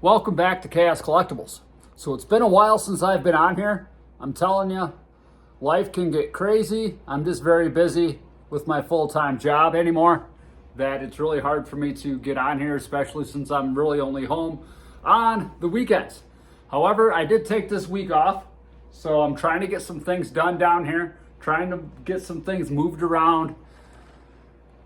Welcome back to Chaos Collectibles. So it's been a while since I've been on here. I'm telling you, life can get crazy. I'm just very busy with my full-time job anymore that it's really hard for me to get on here, especially since I'm really only home on the weekends. However, I did take this week off, so I'm trying to get some things done down here, trying to get some things moved around,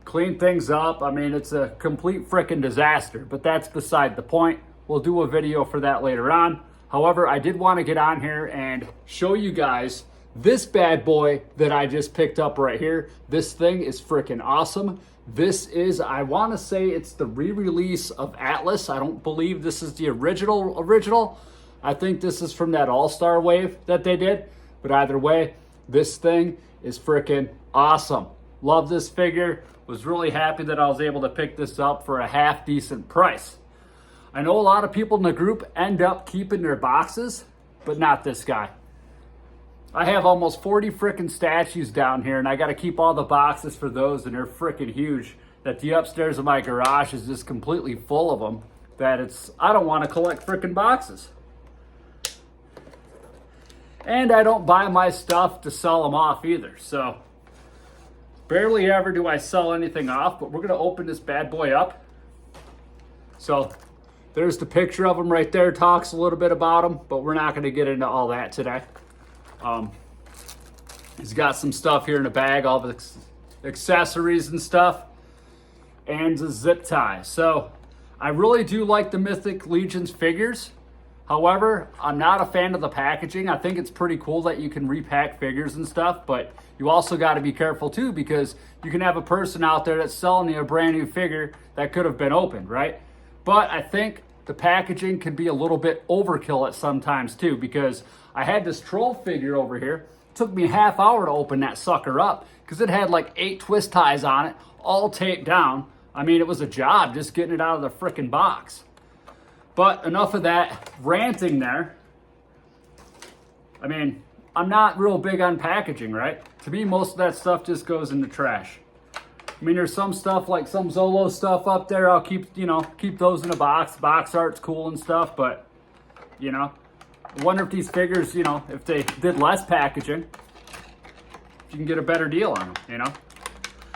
clean things up. I mean, it's a complete freaking disaster, but that's beside the point. We'll do a video for that later on. However, I did want to get on here and show you guys this bad boy that I just picked up right here. This thing is freaking awesome. This is, I want to say it's the re-release of Attlus. I don't believe this is the original. I think this is from that All-Star wave that they did. But either way, this thing is freaking awesome. Love this figure. Was really happy that I was able to pick this up for a half decent price. I know a lot of people in the group end up keeping their boxes, but not this guy. I have almost 40 freaking statues down here, and I got to keep all the boxes for those, and they're freaking huge. That the upstairs of my garage is just completely full of them. I don't want to collect freaking boxes. And I don't buy my stuff to sell them off either, so barely ever do I sell anything off, but we're going to open this bad boy up. So there's the picture of him right there, talks a little bit about him, but we're not going to get into all that today. He's got some stuff here in the bag, all the accessories and stuff, and a zip tie. So I really do like the Mythic Legions figures. However, I'm not a fan of the packaging. I think it's pretty cool that you can repack figures and stuff, but you also got to be careful too, because you can have a person out there that's selling you a brand new figure that could have been opened, right? But I think the packaging could be a little bit overkill at sometimes too, because I had this troll figure over here. It took me a half hour to open that sucker up because it had like 8 twist ties on it, all taped down. I mean, it was a job just getting it out of the freaking box. But enough of that ranting there. I mean, I'm not real big on packaging, right? To me, most of that stuff just goes in the trash. I mean, there's some stuff like some Zolo stuff up there. I'll keep those in a box. Box art's cool and stuff, but I wonder if these figures, if they did less packaging, you can get a better deal on them,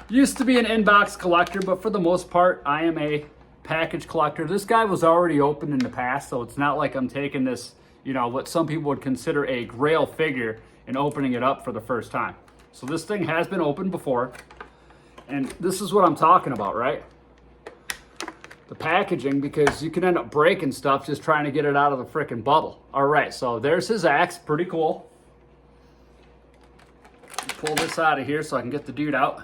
Used to be an inbox collector, but for the most part, I am a package collector. This guy was already opened in the past, so it's not like I'm taking this, what some people would consider a grail figure and opening it up for the first time. So this thing has been opened before. And this is what I'm talking about, right? The packaging, because you can end up breaking stuff just trying to get it out of the freaking bubble. All right, so there's his axe. Pretty cool. Pull this out of here so I can get the dude out.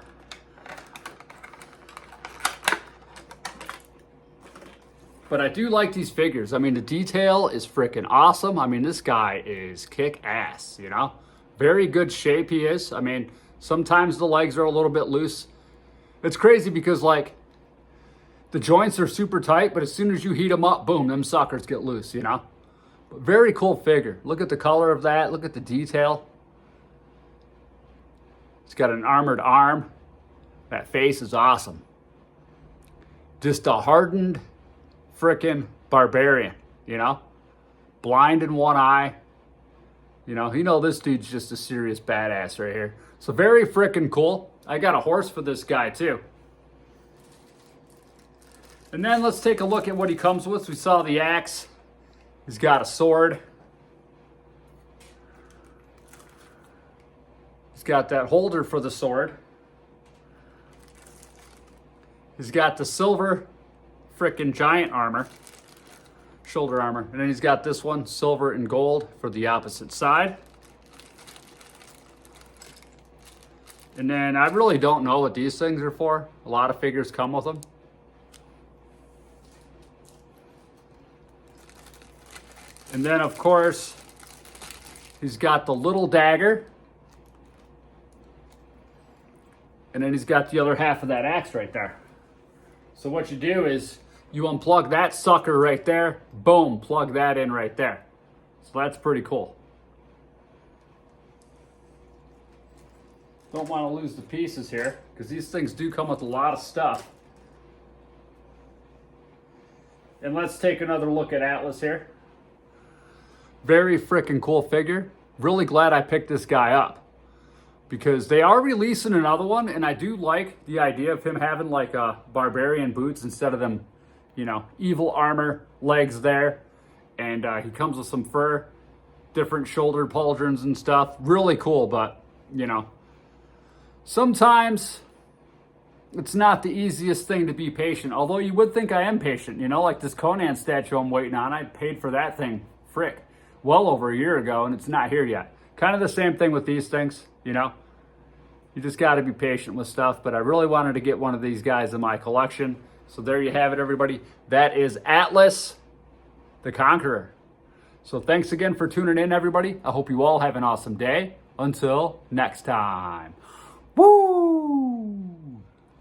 But I do like these figures. I mean, the detail is freaking awesome. I mean, this guy is kick-ass, Very good shape he is. I mean, sometimes the legs are a little bit loose. It's crazy because, like, the joints are super tight, but as soon as you heat them up, boom, them suckers get loose, But very cool figure. Look at the color of that. Look at the detail. It's got an armored arm. That face is awesome. Just a hardened frickin' barbarian, Blind in one eye. This dude's just a serious badass right here. So very frickin' cool. I got a horse for this guy too. And then let's take a look at what he comes with. We saw the axe. He's got a sword. He's got that holder for the sword. He's got the silver frickin' giant armor, shoulder armor. And then he's got this one, silver and gold, for the opposite side. And then I really don't know what these things are for. A lot of figures come with them. And then, of course, he's got the little dagger. And then he's got the other half of that axe right there. So what you do is you unplug that sucker right there. Boom, plug that in right there. So that's pretty cool. Don't want to lose the pieces here, because these things do come with a lot of stuff. And let's take another look at Attlus here. Very freaking cool figure. Really glad I picked this guy up, because they are releasing another one, and I do like the idea of him having like barbarian boots instead of them, you know, evil armor legs there. And he comes with some fur, different shoulder pauldrons and stuff. Really cool, but, you know, sometimes it's not the easiest thing to be patient. Although you would think I am patient, you know, like this Conan statue I'm waiting on. I paid for that thing, frick, well over a year ago, and it's not here yet. Kind of the same thing with these things, you know. You just got to be patient with stuff. But I really wanted to get one of these guys in my collection. So there you have it, everybody. That is Attlus the Conqueror. So thanks again for tuning in, everybody. I hope you all have an awesome day. Until next time. Woo!